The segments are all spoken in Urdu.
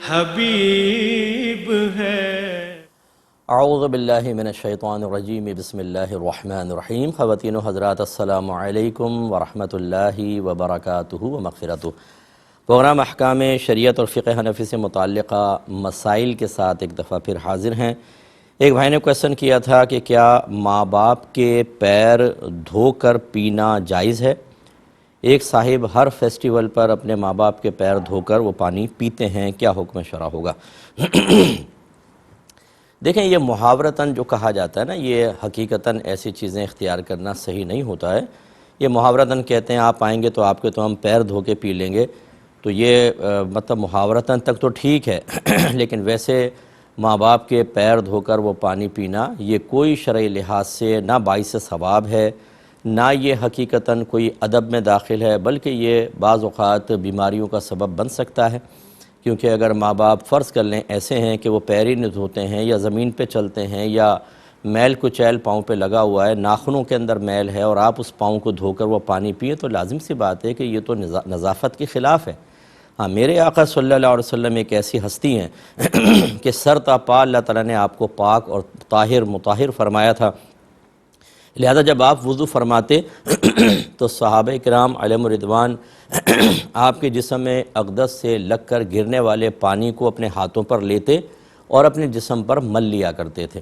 حبیب ہے۔ اعوذ باللہ من الشیطان الرجیم، بسم اللہ الرحمن الرحیم۔ خواتین و حضرات، السلام علیکم ورحمۃ اللہ وبرکاتہ و مغفرتہ۔ پروگرام احکام شریعت اور فقہ حنفی سے متعلقہ مسائل کے ساتھ ایک دفعہ پھر حاضر ہیں۔ ایک بھائی نے کویسچن کیا تھا کہ کیا ماں باپ کے پیر دھو کر پینا جائز ہے؟ ایک صاحب ہر فیسٹیول پر اپنے ماں باپ کے پیر دھو کر وہ پانی پیتے ہیں، کیا حکم شرع ہوگا؟ دیکھیں، یہ محاورتاً جو کہا جاتا ہے نا، یہ حقیقتاً ایسی چیزیں اختیار کرنا صحیح نہیں ہوتا ہے۔ یہ محاورتاً کہتے ہیں آپ آئیں گے تو آپ کے تو ہم پیر دھو کے پی لیں گے، تو یہ مطلب محاورتاً تک تو ٹھیک ہے، لیکن ویسے ماں باپ کے پیر دھو کر وہ پانی پینا یہ کوئی شرعی لحاظ سے نہ باعث ثواب ہے، نہ یہ حقیقتاً کوئی ادب میں داخل ہے، بلکہ یہ بعض اوقات بیماریوں کا سبب بن سکتا ہے۔ کیونکہ اگر ماں باپ فرض کر لیں ایسے ہیں کہ وہ پیر ہی نہیں دھوتے ہیں، یا زمین پہ چلتے ہیں، یا میل کچیل پاؤں پہ لگا ہوا ہے، ناخنوں کے اندر میل ہے، اور آپ اس پاؤں کو دھو کر وہ پانی پئیں، تو لازم سی بات ہے کہ یہ تو نظافت کے خلاف ہے۔ ہاں، میرے آقا صلی اللہ علیہ وسلم ایک ایسی ہستی ہیں کہ سر تا پا اللہ تعالیٰ نے آپ کو پاک اور طاہر مطہر فرمایا تھا، لہذا جب آپ وضو فرماتے تو صحابہ کرام علیہم الرضوان آپ کے جسم اقدس سے لگ کر گرنے والے پانی کو اپنے ہاتھوں پر لیتے اور اپنے جسم پر مل لیا کرتے تھے۔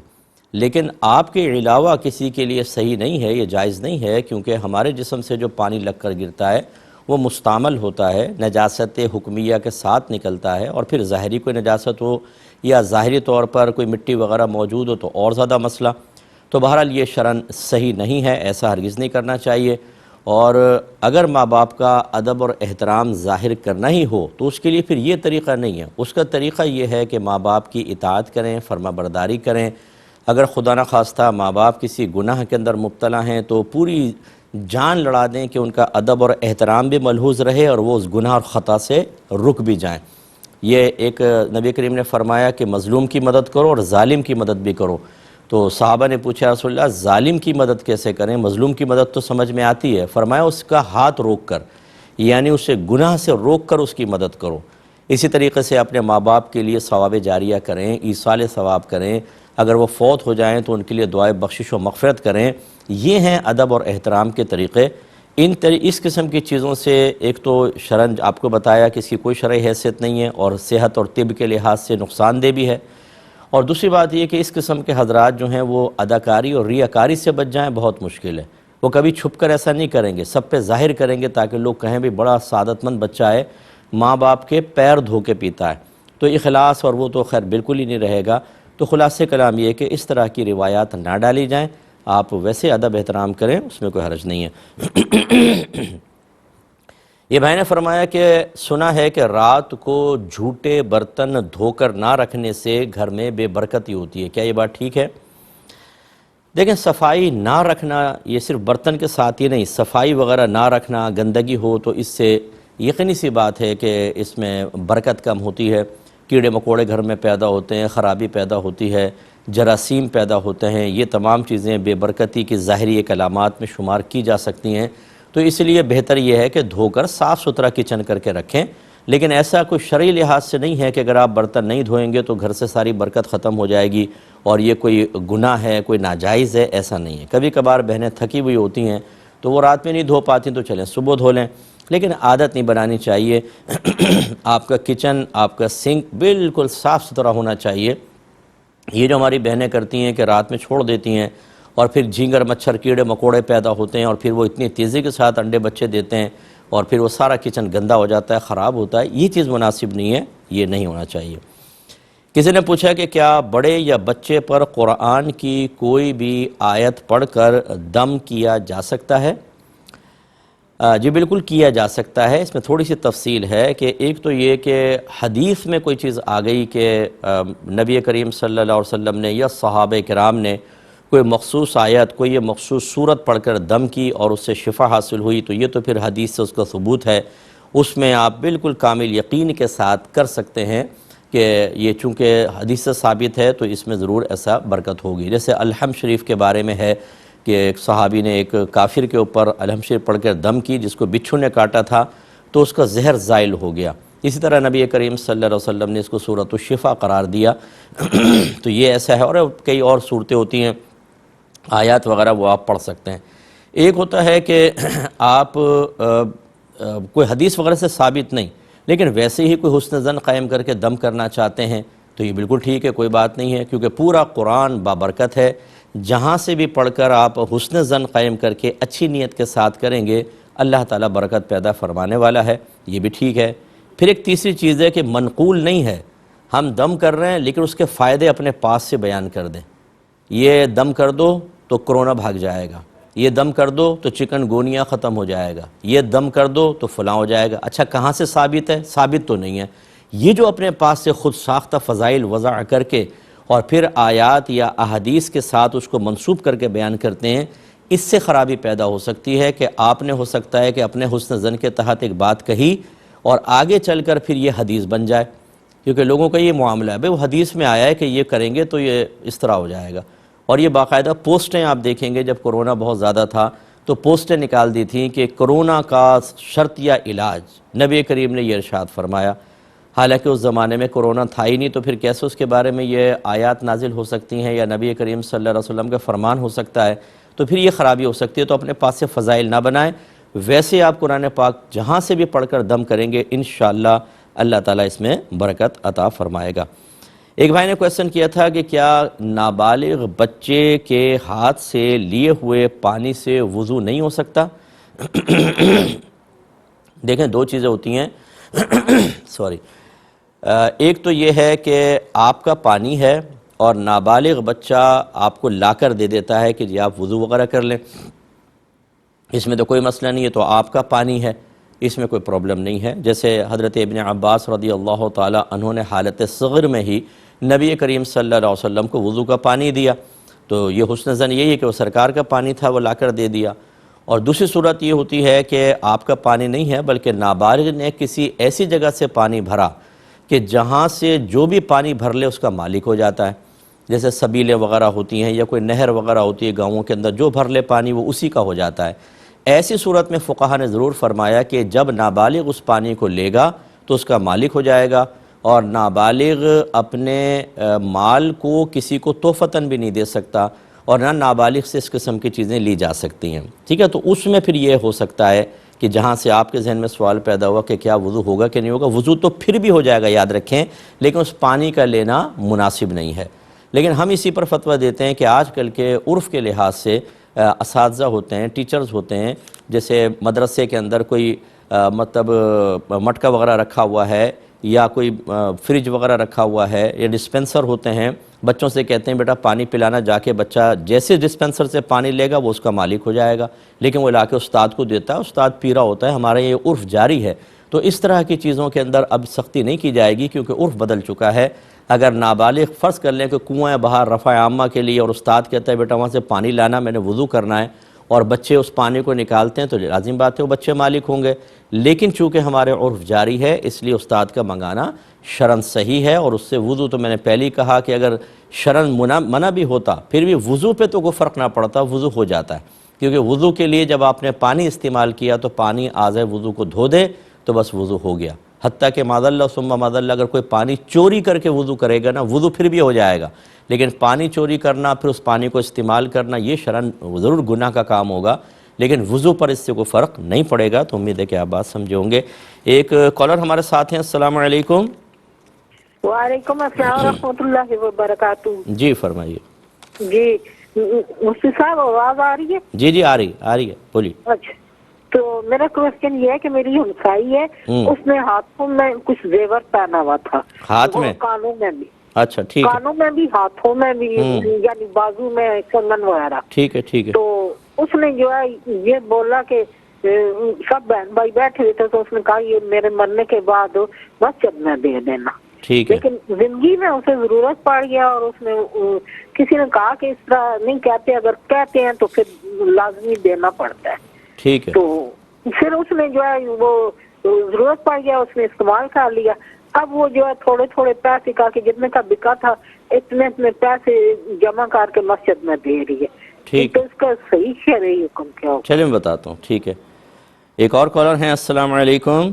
لیکن آپ کے علاوہ کسی کے لیے صحیح نہیں ہے، یہ جائز نہیں ہے، کیونکہ ہمارے جسم سے جو پانی لگ کر گرتا ہے وہ مستعمل ہوتا ہے، نجاست حکمیہ کے ساتھ نکلتا ہے، اور پھر ظاہری کوئی نجاست ہو یا ظاہری طور پر کوئی مٹی وغیرہ موجود ہو تو اور زیادہ مسئلہ۔ تو بہرحال یہ شرعاً صحیح نہیں ہے، ایسا ہرگز نہیں کرنا چاہیے۔ اور اگر ماں باپ کا ادب اور احترام ظاہر کرنا ہی ہو تو اس کے لیے پھر یہ طریقہ نہیں ہے، اس کا طریقہ یہ ہے کہ ماں باپ کی اطاعت کریں، فرما برداری کریں۔ اگر خدا نخواستہ ماں باپ کسی گناہ کے اندر مبتلا ہیں تو پوری جان لڑا دیں کہ ان کا ادب اور احترام بھی ملحوظ رہے اور وہ اس گناہ اور خطا سے رک بھی جائیں۔ یہ ایک نبی کریم نے فرمایا کہ مظلوم کی مدد کرو اور ظالم کی مدد بھی کرو۔ تو صحابہ نے پوچھا رسول اللہ ظالم کی مدد کیسے کریں؟ مظلوم کی مدد تو سمجھ میں آتی ہے۔ فرمایا اس کا ہاتھ روک کر، یعنی اسے گناہ سے روک کر اس کی مدد کرو۔ اسی طریقے سے اپنے ماں باپ کے لیے ثواب جاریہ کریں، ایصال ثواب کریں، اگر وہ فوت ہو جائیں تو ان کے لیے دعائے بخشش و مغفرت کریں۔ یہ ہیں ادب اور احترام کے طریقے۔ اس قسم کی چیزوں سے ایک تو شرعاً آپ کو بتایا کہ اس کی کوئی شرعی حیثیت نہیں ہے اور صحت اور طب کے لحاظ سے نقصان دہ بھی ہے، اور دوسری بات یہ کہ اس قسم کے حضرات جو ہیں وہ اداکاری اور ریاکاری سے بچ جائیں بہت مشکل ہے۔ وہ کبھی چھپ کر ایسا نہیں کریں گے، سب پہ ظاہر کریں گے تاکہ لوگ کہیں بھی بڑا سعادت مند بچہ ہے، ماں باپ کے پیر دھو کے پیتا ہے، تو اخلاص اور وہ تو خیر بالکل ہی نہیں رہے گا۔ تو خلاصہ کلام یہ ہے کہ اس طرح کی روایات نہ ڈالی جائیں، آپ ویسے ادب احترام کریں، اس میں کوئی حرج نہیں ہے۔ یہ بھائی نے فرمایا کہ سنا ہے کہ رات کو جھوٹے برتن دھو کر نہ رکھنے سے گھر میں بے برکتی ہوتی ہے، کیا یہ بات ٹھیک ہے؟ دیکھیں، صفائی نہ رکھنا یہ صرف برتن کے ساتھ ہی نہیں، صفائی وغیرہ نہ رکھنا، گندگی ہو تو اس سے یقینی سی بات ہے کہ اس میں برکت کم ہوتی ہے، کیڑے مکوڑے گھر میں پیدا ہوتے ہیں، خرابی پیدا ہوتی ہے، جراثیم پیدا ہوتے ہیں، یہ تمام چیزیں بے برکتی کی ظاہری ایک علامات میں شمار کی جا سکتی ہیں۔ تو اس لیے بہتر یہ ہے کہ دھو کر صاف ستھرا کچن کر کے رکھیں، لیکن ایسا کوئی شرعی لحاظ سے نہیں ہے کہ اگر آپ برتن نہیں دھوئیں گے تو گھر سے ساری برکت ختم ہو جائے گی اور یہ کوئی گناہ ہے، کوئی ناجائز ہے، ایسا نہیں ہے۔ کبھی کبھار بہنیں تھکی ہوئی ہوتی ہیں تو وہ رات میں نہیں دھو پاتی تو چلیں صبح دھو لیں، لیکن عادت نہیں بنانی چاہیے۔ آپ کا کچن، آپ کا سنک بالکل صاف ستھرا ہونا چاہیے۔ یہ جو ہماری بہنیں کرتی ہیں کہ رات میں چھوڑ دیتی ہیں اور پھر جھینگر مچھر کیڑے مکوڑے پیدا ہوتے ہیں اور پھر وہ اتنی تیزی کے ساتھ انڈے بچے دیتے ہیں اور پھر وہ سارا کچن گندا ہو جاتا ہے، خراب ہوتا ہے، یہ چیز مناسب نہیں ہے، یہ نہیں ہونا چاہیے۔ کسی نے پوچھا کہ کیا بڑے یا بچے پر قرآن کی کوئی بھی آیت پڑھ کر دم کیا جا سکتا ہے؟ جی بالکل کیا جا سکتا ہے۔ اس میں تھوڑی سی تفصیل ہے کہ ایک تو یہ کہ حدیث میں کوئی چیز آ گئی کہ نبی کریم صلی اللہ علیہ وسلم نے یا صحابہ کرام نے کوئی مخصوص آیت، کوئی یہ مخصوص صورت پڑھ کر دم کی اور اس سے شفا حاصل ہوئی، تو یہ تو پھر حدیث سے اس کا ثبوت ہے، اس میں آپ بالکل کامل یقین کے ساتھ کر سکتے ہیں کہ یہ چونکہ حدیث سے ثابت ہے تو اس میں ضرور ایسا برکت ہوگی۔ جیسے الحم شریف کے بارے میں ہے کہ ایک صحابی نے ایک کافر کے اوپر الحم شریف پڑھ کر دم کی، جس کو بچھو نے کاٹا تھا تو اس کا زہر زائل ہو گیا، اسی طرح نبی کریم صلی اللہ علیہ وسلم نے اس کو سورۃ الشفا قرار دیا تو یہ ایسا ہے، اور کئی اور صورتیں ہوتی ہیں، آیات وغیرہ وہ آپ پڑھ سکتے ہیں۔ ایک ہوتا ہے کہ آپ کوئی حدیث وغیرہ سے ثابت نہیں، لیکن ویسے ہی کوئی حسن ظن قائم کر کے دم کرنا چاہتے ہیں تو یہ بالکل ٹھیک ہے، کوئی بات نہیں ہے، کیونکہ پورا قرآن بابرکت ہے، جہاں سے بھی پڑھ کر آپ حسن ظن قائم کر کے اچھی نیت کے ساتھ کریں گے اللہ تعالیٰ برکت پیدا فرمانے والا ہے، یہ بھی ٹھیک ہے۔ پھر ایک تیسری چیز ہے کہ منقول نہیں ہے، ہم دم کر رہے ہیں لیکن اس کے فائدے اپنے پاس سے بیان کر دیں، یہ دم کر دو تو کرونا بھاگ جائے گا، یہ دم کر دو تو چکن گونیا ختم ہو جائے گا، یہ دم کر دو تو فلاں ہو جائے گا۔ اچھا کہاں سے ثابت ہے؟ ثابت تو نہیں ہے۔ یہ جو اپنے پاس سے خود ساختہ فضائل وضع کر کے اور پھر آیات یا احادیث کے ساتھ اس کو منسوب کر کے بیان کرتے ہیں، اس سے خرابی پیدا ہو سکتی ہے کہ آپ نے ہو سکتا ہے کہ اپنے حسن ظن کے تحت ایک بات کہی اور آگے چل کر پھر یہ حدیث بن جائے، کیونکہ لوگوں کا یہ معاملہ ہے، وہ حدیث میں آیا ہے کہ یہ کریں گے تو یہ اس طرح ہو جائے گا، اور یہ باقاعدہ پوسٹیں آپ دیکھیں گے، جب کرونا بہت زیادہ تھا تو پوسٹیں نکال دی تھیں کہ کرونا کا شرط یا علاج، نبی کریم نے یہ ارشاد فرمایا، حالانکہ اس زمانے میں کرونا تھا ہی نہیں، تو پھر کیسے اس کے بارے میں یہ آیات نازل ہو سکتی ہیں یا نبی کریم صلی اللہ علیہ وسلم کا فرمان ہو سکتا ہے؟ تو پھر یہ خرابی ہو سکتی ہے، تو اپنے پاس سے فضائل نہ بنائیں، ویسے آپ قرآن پاک جہاں سے بھی پڑھ کر دم کریں گے انشاءاللہ اللہ تعالیٰ اس میں برکت عطا فرمائے گا۔ ایک بھائی نے کویسچن کیا تھا کہ کیا نابالغ بچے کے ہاتھ سے لیے ہوئے پانی سے وضو نہیں ہو سکتا؟ دیکھیں دو چیزیں ہوتی ہیں سوری، ایک تو یہ ہے کہ آپ کا پانی ہے اور نابالغ بچہ آپ کو لا کر دے دیتا ہے کہ جی آپ وضو وغیرہ کر لیں، اس میں تو کوئی مسئلہ نہیں ہے، تو آپ کا پانی ہے، اس میں کوئی پرابلم نہیں ہے۔ جیسے حضرت ابن عباس رضی اللہ تعالی عنہ نے حالت صغر میں ہی نبی کریم صلی اللہ علیہ وسلم کو وضو کا پانی دیا، تو یہ حسن ظن یہی ہے کہ وہ سرکار کا پانی تھا، وہ لا کر دے دیا۔ اور دوسری صورت یہ ہوتی ہے کہ آپ کا پانی نہیں ہے بلکہ نابالغ نے کسی ایسی جگہ سے پانی بھرا کہ جہاں سے جو بھی پانی بھر لے اس کا مالک ہو جاتا ہے، جیسے سبیلیں وغیرہ ہوتی ہیں یا کوئی نہر وغیرہ ہوتی ہے گاؤں کے اندر، جو بھر لے پانی وہ اسی کا ہو جاتا ہے۔ ایسی صورت میں فقہا نے ضرور فرمایا کہ جب نابالغ اس پانی کو لے گا تو اس کا مالک ہو جائے گا، اور نابالغ اپنے مال کو کسی کو تحفتاً بھی نہیں دے سکتا، اور نہ نابالغ سے اس قسم کی چیزیں لی جا سکتی ہیں، ٹھیک ہے؟ تو اس میں پھر یہ ہو سکتا ہے کہ جہاں سے آپ کے ذہن میں سوال پیدا ہوا کہ کیا وضو ہوگا کہ نہیں ہوگا، وضو تو پھر بھی ہو جائے گا، یاد رکھیں، لیکن اس پانی کا لینا مناسب نہیں ہے۔ لیکن ہم اسی پر فتویٰ دیتے ہیں کہ آج کل کے عرف کے لحاظ سے اساتذہ ہوتے ہیں، ٹیچرز ہوتے ہیں، جیسے مدرسے کے اندر کوئی مطلب مٹکا وغیرہ رکھا ہوا ہے یا کوئی فریج وغیرہ رکھا ہوا ہے یا ڈسپنسر ہوتے ہیں، بچوں سے کہتے ہیں بیٹا پانی پلانا، جا کے بچہ جیسے ڈسپنسر سے پانی لے گا وہ اس کا مالک ہو جائے گا، لیکن وہ لا کے استاد کو دیتا ہے، استاد پی رہا ہوتا ہے، ہمارا یہ عرف جاری ہے۔ تو اس طرح کی چیزوں کے اندر اب سختی نہیں کی جائے گی کیونکہ عرف بدل چکا ہے۔ اگر نابالغ فرض کر لیں کہ کنواں باہر رفع عامہ کے لیے اور استاد کہتا ہے بیٹا وہاں سے پانی لانا، میں نے وضو کرنا ہے، اور بچے اس پانی کو نکالتے ہیں تو لازم بات ہے وہ بچے مالک ہوں گے، لیکن چونکہ ہمارے عرف جاری ہے اس لیے استاد کا منگانا شرعاً صحیح ہے، اور اس سے وضو تو میں نے پہلے ہی کہا کہ اگر شرعاً منع بھی ہوتا پھر بھی وضو پہ تو کوئی فرق نہ پڑتا، وضو ہو جاتا ہے، کیونکہ وضو کے لیے جب آپ نے پانی استعمال کیا تو پانی اعضائے وضو کو دھو دے تو بس وضو ہو گیا، حتیٰ کہ معاذ اللہ ثم معاذ اللہ اگر کوئی پانی چوری کر کے وضو کرے گا نا، وضو پھر بھی ہو جائے گا، لیکن پانی چوری کرنا پھر اس پانی کو استعمال کرنا یہ شرعاً ضرور گناہ کا کام ہوگا، لیکن وضو پر اس سے کوئی فرق نہیں پڑے گا۔ تو امید ہے کہ آپ بات سمجھے ہوں گے۔ ایک کالر ہمارے ساتھ ہیں، السلام علیکم۔ وعلیکم السلام ورحمۃ اللہ وبرکاتہ۔ جی فرمائیے۔ جی مفتی صاحب آواز آ رہی ہے؟ جی جی آ رہی ہے، بولیے۔ اچھا، تو میرا کوشچن یہ ہے کہ میری ہمسائی ہے، اس نے ہاتھوں میں کچھ زیور پہنا ہوا تھا، ہاتھ میں؟ کانوں میں بھی۔ اچھا ٹھیک ہے، کانوں میں بھی، ہاتھوں میں بھی، یعنی بازو میں کنگن وغیرہ۔ ٹھیک ہے ٹھیک ہے۔ تو اس نے جو ہے یہ بولا کہ سب بہن بھائی بیٹھے ہوئے تھے تو اس نے کہا یہ میرے مرنے کے بعد مسجد میں دے دینا، ٹھیک ہے، لیکن زندگی میں اسے ضرورت پڑ گیا اور اس نے کسی نے کہا کہ اس طرح نہیں کہتے، اگر کہتے ہیں تو پھر لازمی دینا پڑتا ہے۔ ٹھیک ہے، تو پھر اس نے جو ہے وہ ضرورت پڑ گیا، اس نے استعمال کر لیا، اب وہ جو ہے تھوڑے تھوڑے پیسے کا کہ جتنے کا بکا تھا اتنے اتنے پیسے جمع کر کے مسجد میں دے رہی ہے، ٹھیک تو اس کا صحیح شرعی حکم کیا ہوگا؟ چلیں میں بتاتا ہوں، ٹھیک ہے۔ ایک اور کالر ہیں، السلام علیکم۔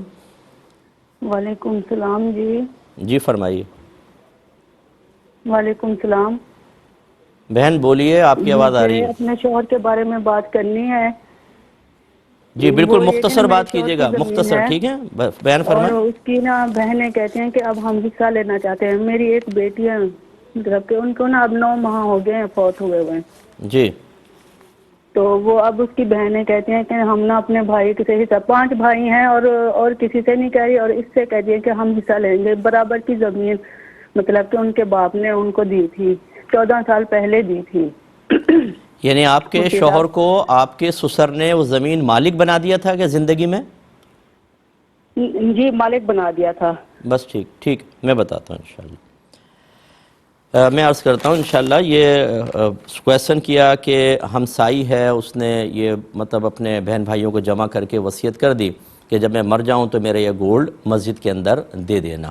وعلیکم السلام جی. جی فرمائیے. وعلیکم السلام. بہن بولیے, آپ کی آواز آ رہی مجھے ہے. اپنے شوہر کے بارے میں بات کرنی ہے. جی بالکل وہ یہ کہ مختصر میرے بات شوہر کیجیے کی گا, زمین مختصر, ہے ٹھیک ہے, بہن اور فرمائیں. اس کی نا بہنیں کہتے ہیں کہ اب ہم حصہ لینا چاہتے ہیں. میری ایک بیٹی ہے, مطلب کہ ان کو نا اب 9 ماہ ہو گئے ہیں فوت ہوئے ہوئے. جی تو وہ اب اس کی بہنیں کہتی ہیں کہ ہم نا اپنے بھائی سے حصہ, 5 بھائی ہیں اور کسی سے نہیں کہہ رہی, اور اس سے کہہ دیا کہ ہم حصہ لیں گے. برابر کی زمین مطلب کہ ان کے باپ نے ان کو دی تھی, 14 سال پہلے دی تھی. یعنی آپ کے اس کے شوہر حساب کو آپ کے سسر نے وہ زمین مالک بنا دیا تھا کہ زندگی میں؟ جی مالک بنا دیا تھا. بس ٹھیک ٹھیک, میں بتاتا ہوں انشاءاللہ. میں عرض کرتا ہوں انشاءاللہ. یہ کویسچن کیا کہ ہمسائی ہے, اس نے یہ مطلب اپنے بہن بھائیوں کو جمع کر کے وصیت کر دی کہ جب میں مر جاؤں تو میرا یہ گولڈ مسجد کے اندر دے دینا.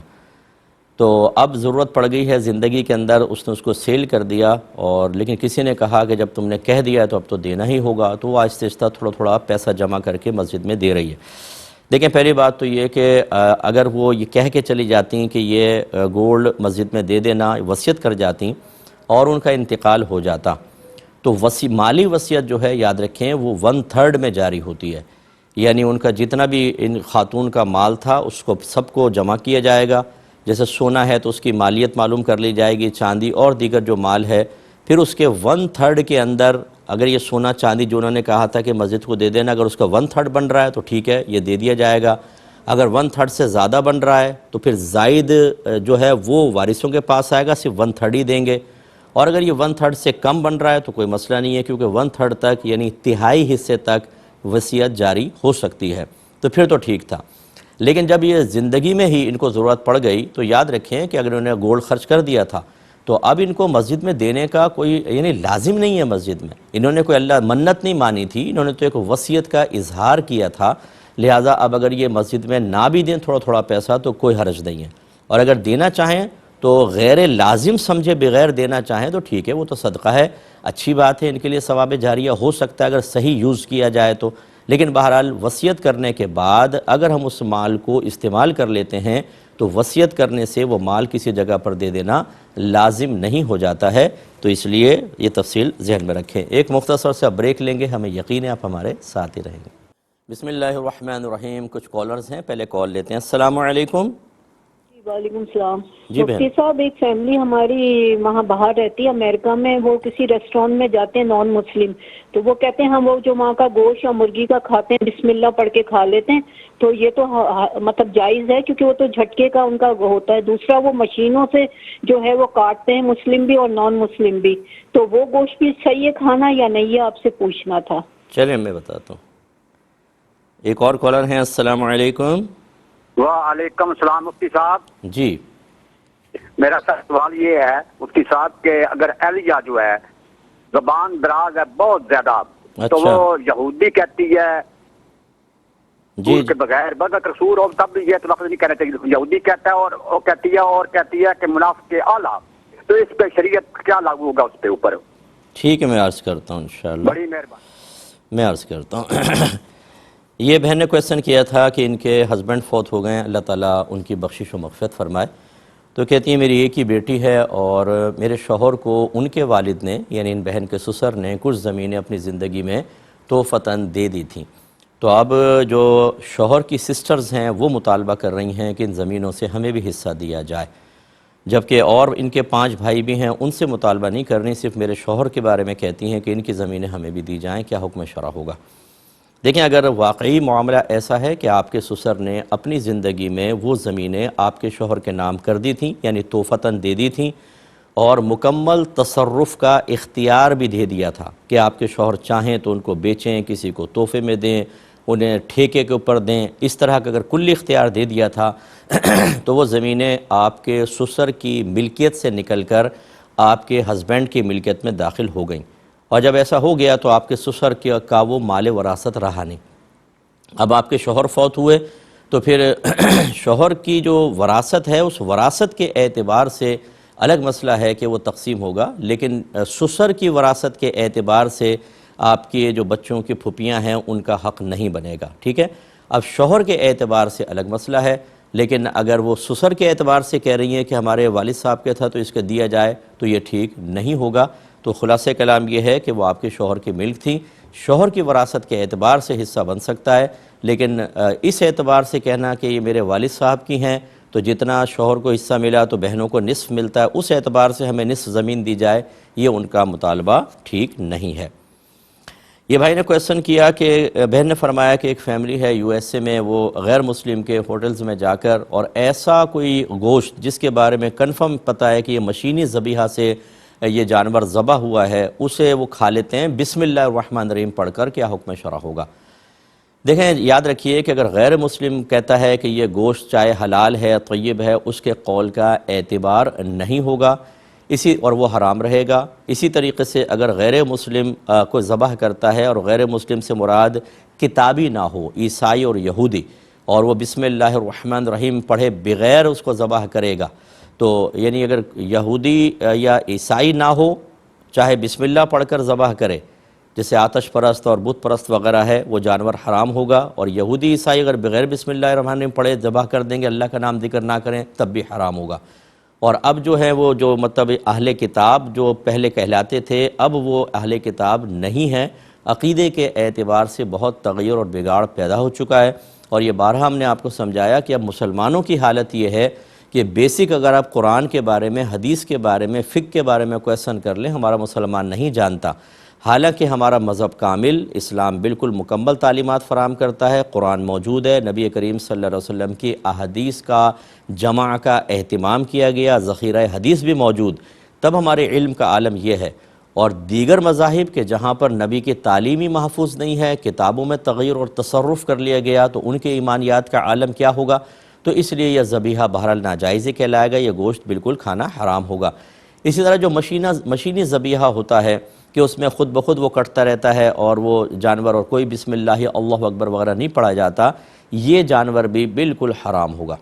تو اب ضرورت پڑ گئی ہے زندگی کے اندر, اس نے اس کو سیل کر دیا, اور لیکن کسی نے کہا کہ جب تم نے کہہ دیا تو اب تو دینا ہی ہوگا. تو وہ آہستہ آہستہ تھوڑا تھوڑا پیسہ جمع کر کے مسجد میں دے رہی ہے. دیکھیں پہلی بات تو یہ کہ اگر وہ یہ کہہ کے چلی جاتی ہیں کہ یہ گولڈ مسجد میں دے دینا, وصیت کر جاتی اور ان کا انتقال ہو جاتا, تو مالی وصیت جو ہے یاد رکھیں وہ 1/3 میں جاری ہوتی ہے. یعنی ان کا جتنا بھی ان خاتون کا مال تھا اس کو سب کو جمع کیا جائے گا. جیسے سونا ہے تو اس کی مالیت معلوم کر لی جائے گی, چاندی اور دیگر جو مال ہے, پھر اس کے 1/3 کے اندر اگر یہ سونا چاندی جو انہوں نے کہا تھا کہ مسجد کو دے دینا, اگر اس کا 1/3 بن رہا ہے تو ٹھیک ہے, یہ دے دیا جائے گا. اگر 1/3 سے زیادہ بن رہا ہے تو پھر زائد جو ہے وہ وارثوں کے پاس آئے گا, صرف 1/3 ہی دیں گے. اور اگر یہ 1/3 سے کم بن رہا ہے تو کوئی مسئلہ نہیں ہے, کیونکہ 1/3 تک یعنی تہائی حصے تک وصیت جاری ہو سکتی ہے, تو پھر تو ٹھیک تھا. لیکن جب یہ زندگی میں ہی ان کو ضرورت پڑ گئی تو یاد رکھیں کہ اگر انہوں نے گولڈ خرچ کر دیا تھا تو اب ان کو مسجد میں دینے کا کوئی یعنی لازم نہیں ہے مسجد میں. انہوں نے کوئی اللہ منت نہیں مانی تھی, انہوں نے تو ایک وصیت کا اظہار کیا تھا. لہٰذا اب اگر یہ مسجد میں نہ بھی دیں تھوڑا تھوڑا پیسہ تو کوئی حرج نہیں ہے, اور اگر دینا چاہیں تو غیر لازم سمجھے بغیر دینا چاہیں تو ٹھیک ہے, وہ تو صدقہ ہے, اچھی بات ہے, ان کے لیے ثواب جاریہ ہو سکتا ہے اگر صحیح یوز کیا جائے تو. لیکن بہرحال وصیت کرنے کے بعد اگر ہم اس مال کو استعمال کر لیتے ہیں تو وصیت کرنے سے وہ مال کسی جگہ پر دے دینا لازم نہیں ہو جاتا ہے. تو اس لیے یہ تفصیل ذہن میں رکھیں. ایک مختصر سا بریک لیں گے, ہمیں یقین ہے آپ ہمارے ساتھ ہی رہیں گے. بسم اللہ الرحمن الرحیم. کچھ کالرز ہیں, پہلے کال لیتے ہیں. السلام علیکم. وعلیکم السلام. جی بہن. مفتی صاحب, ایک فیملی ہماری وہاں باہر رہتی ہے امریکہ میں, وہ کسی ریسٹورینٹ میں جاتے ہیں نان مسلم, تو وہ کہتے ہیں ہم وہ جو وہاں کا گوشت یا مرغی کا کھاتے ہیں بسم اللہ پڑھ کے کھا لیتے ہیں, تو یہ تو مطلب جائز ہے کیونکہ وہ تو جھٹکے کا ان کا ہوتا ہے. دوسرا وہ مشینوں سے جو ہے وہ کاٹتے ہیں مسلم بھی اور نان مسلم بھی, تو وہ گوشت بھی صحیح ہے کھانا یا نہیں, یہ آپ سے پوچھنا تھا. چلیں میں بتاتا ہوں. ایک اور کالر ہیں. السلام علیکم. وعلیکم السلام مفتی صاحب. جی میرا سوال یہ ہے مفتی صاحب کہ اگر اہلیہ جو ہے زبان دراز ہے بہت زیادہ, تو اچھا. وہ یہودی کہتی ہے جی کے بغیر بغیر قصور ہو تب بھی یہ تو لفظ نہیں کہنا چاہیے, یہودی کہتا ہے اور وہ کہتی ہے کہ منافق اعلیٰ, تو اس پہ شریعت کیا لاگو ہوگا اس پہ اوپر؟ ٹھیک ہے, میں عرض کرتا ہوں انشاءاللہ. بڑی مہربانی. میں عرض کرتا ہوں. یہ بہن نے کویسچن کیا تھا کہ ان کے ہسبینڈ فوت ہو گئے ہیں, اللہ تعالیٰ ان کی بخشش و مغفرت فرمائے. تو کہتی ہیں میری ایک ہی بیٹی ہے اور میرے شوہر کو ان کے والد نے یعنی ان بہن کے سسر نے کچھ زمینیں اپنی زندگی میں توفتاً دے دی تھیں. تو اب جو شوہر کی سسٹرز ہیں وہ مطالبہ کر رہی ہیں کہ ان زمینوں سے ہمیں بھی حصہ دیا جائے, جبکہ اور ان کے 5 بھائی بھی ہیں, ان سے مطالبہ نہیں کر رہی, صرف میرے شوہر کے بارے میں کہتی ہیں کہ ان کی زمینیں ہمیں بھی دی جائیں, کیا حکم شرع ہوگا؟ دیکھیں اگر واقعی معاملہ ایسا ہے کہ آپ کے سسر نے اپنی زندگی میں وہ زمینیں آپ کے شوہر کے نام کر دی تھیں یعنی توفتاً دے دی تھیں, اور مکمل تصرف کا اختیار بھی دے دیا تھا کہ آپ کے شوہر چاہیں تو ان کو بیچیں, کسی کو تحفے میں دیں, انہیں ٹھیکے کے اوپر دیں, اس طرح کا اگر کلی اختیار دے دیا تھا تو وہ زمینیں آپ کے سسر کی ملکیت سے نکل کر آپ کے ہسبینڈ کی ملکیت میں داخل ہو گئیں. اور جب ایسا ہو گیا تو آپ کے سسر کا وہ مال وراثت رہا نہیں. اب آپ کے شوہر فوت ہوئے تو پھر شوہر کی جو وراثت ہے اس وراثت کے اعتبار سے الگ مسئلہ ہے کہ وہ تقسیم ہوگا, لیکن سسر کی وراثت کے اعتبار سے آپ کے جو بچوں کی پھپھیاں ہیں ان کا حق نہیں بنے گا. ٹھیک ہے, اب شوہر کے اعتبار سے الگ مسئلہ ہے. لیکن اگر وہ سسر کے اعتبار سے کہہ رہی ہیں کہ ہمارے والد صاحب کے تھا تو اس کے دیا جائے تو یہ ٹھیک نہیں ہوگا۔ تو خلاصہ کلام یہ ہے کہ وہ آپ کے شوہر کی ملک تھی، شوہر کی وراثت کے اعتبار سے حصہ بن سکتا ہے، لیکن اس اعتبار سے کہنا کہ یہ میرے والد صاحب کی ہیں تو جتنا شوہر کو حصہ ملا تو بہنوں کو نصف ملتا ہے، اس اعتبار سے ہمیں نصف زمین دی جائے، یہ ان کا مطالبہ ٹھیک نہیں ہے۔ یہ بھائی نے کویسچن کیا کہ بہن نے فرمایا کہ ایک فیملی ہے یو ایس اے میں، وہ غیر مسلم کے ہوٹلز میں جا کر اور ایسا کوئی گوشت جس کے بارے میں کنفرم پتہ ہے کہ یہ مشینی ذبیحہ سے یہ جانور ذبح ہوا ہے، اسے وہ کھا لیتے ہیں بسم اللہ الرحمن الرحیم پڑھ کر، کیا حکم شرع ہوگا؟ دیکھیں، یاد رکھیے کہ اگر غیر مسلم کہتا ہے کہ یہ گوشت چاہے حلال ہے طیب ہے، اس کے قول کا اعتبار نہیں ہوگا اور وہ حرام رہے گا۔ اسی طریقے سے اگر غیر مسلم کو ذبح کرتا ہے اور غیر مسلم سے مراد کتابی نہ ہو، عیسائی اور یہودی، اور وہ بسم اللہ الرحمن الرحیم پڑھے بغیر اس کو ذبح کرے گا، تو یعنی اگر یہودی یا عیسائی نہ ہو، چاہے بسم اللہ پڑھ کر ذبح کرے، جیسے آتش پرست اور بت پرست وغیرہ ہے، وہ جانور حرام ہوگا، اور یہودی عیسائی اگر بغیر بسم اللہ الرحمن الرحیم پڑھے ذبح کر دیں گے، اللہ کا نام ذکر نہ کریں، تب بھی حرام ہوگا۔ اور اب جو ہے وہ جو مطلب اہل کتاب جو پہلے کہلاتے تھے، اب وہ اہل کتاب نہیں ہیں، عقیدے کے اعتبار سے بہت تغیر اور بگاڑ پیدا ہو چکا ہے، اور یہ بارہا ہم نے آپ کو سمجھایا کہ اب مسلمانوں کی حالت یہ ہے کہ بیسک اگر آپ قرآن کے بارے میں، حدیث کے بارے میں، فقہ کے بارے میں کویسچن کر لیں، ہمارا مسلمان نہیں جانتا، حالانکہ ہمارا مذہب کامل، اسلام بالکل مکمل تعلیمات فراہم کرتا ہے، قرآن موجود ہے، نبی کریم صلی اللہ علیہ وسلم کی احادیث کا جمع کا اہتمام کیا گیا، ذخیرہ حدیث بھی موجود، تب ہمارے علم کا عالم یہ ہے۔ اور دیگر مذاہب کے جہاں پر نبی کی تعلیمی محفوظ نہیں ہے، کتابوں میں تغیر اور تصرف کر لیا گیا، تو ان کے ایمانیات کا عالم کیا ہوگا؟ تو اس لیے یہ ذبیحہ بہرحال ناجائز کہلائے گا، یہ گوشت بالکل کھانا حرام ہوگا۔ اسی طرح جو مشینی ذبیحہ ہوتا ہے کہ اس میں خود بخود وہ کٹتا رہتا ہے اور وہ جانور اور کوئی بسم اللہ اللہ اکبر وغیرہ نہیں پڑھا جاتا، یہ جانور بھی بالکل حرام ہوگا۔